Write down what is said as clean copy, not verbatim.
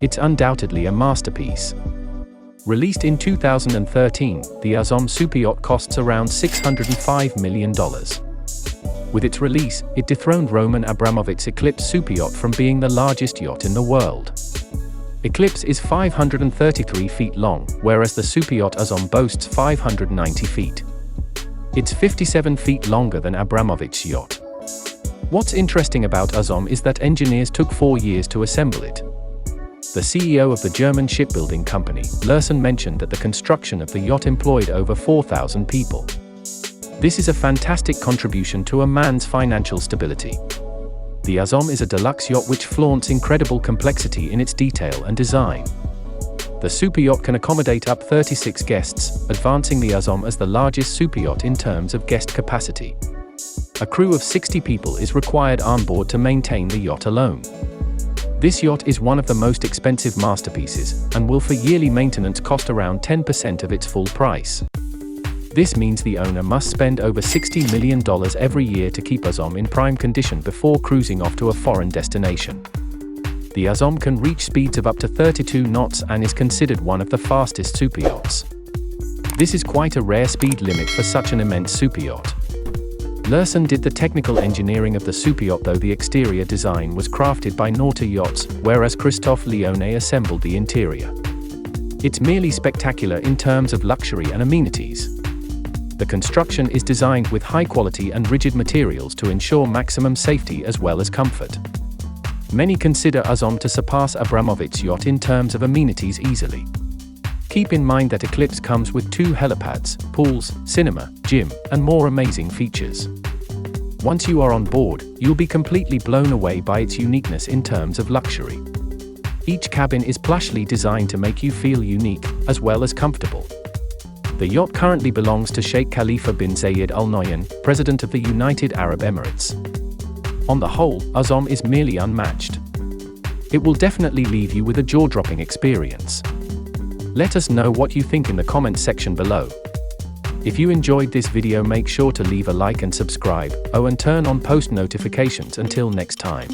It's undoubtedly a masterpiece. Released in 2013, the Azzam Superyacht costs around $605 million. With its release, it dethroned Roman Abramovich's Eclipse Superyacht from being the largest yacht in the world. Eclipse is 533 feet long, whereas the superyacht Azzam boasts 590 feet. It's 57 feet longer than Abramovich's yacht. What's interesting about Azzam is that engineers took 4 years to assemble it. The CEO of the German shipbuilding company, Lurssen, mentioned that the construction of the yacht employed over 4,000 people. This is a fantastic contribution to a man's financial stability. The Azzam is a deluxe yacht which flaunts incredible complexity in its detail and design. The superyacht can accommodate up 36 guests, advancing the Azzam as the largest superyacht in terms of guest capacity. A crew of 60 people is required on board to maintain the yacht alone. This yacht is one of the most expensive masterpieces, and will for yearly maintenance cost around 10% of its full price. This means the owner must spend over $60 million every year to keep Azzam in prime condition before cruising off to a foreign destination. The Azzam can reach speeds of up to 32 knots and is considered one of the fastest superyachts. This is quite a rare speed limit for such an immense superyacht. Lurssen did the technical engineering of the superyacht, though the exterior design was crafted by Nauta Yachts, whereas Christophe Leoni assembled the interior. It's merely spectacular in terms of luxury and amenities. The construction is designed with high quality and rigid materials to ensure maximum safety as well as comfort. Many consider Azzam to surpass Abramovich's yacht in terms of amenities easily. Keep in mind that Eclipse comes with 2 helipads, pools, cinema, gym, and more amazing features. Once you are on board, you'll be completely blown away by its uniqueness in terms of luxury. Each cabin is plushly designed to make you feel unique, as well as comfortable. The yacht currently belongs to Sheikh Khalifa bin Zayed Al Nahyan, President of the United Arab Emirates. On the whole, Azzam is merely unmatched. It will definitely leave you with a jaw-dropping experience. Let us know what you think in the comments section below. If you enjoyed this video, make sure to leave a like and subscribe, and turn on post notifications. Until next time.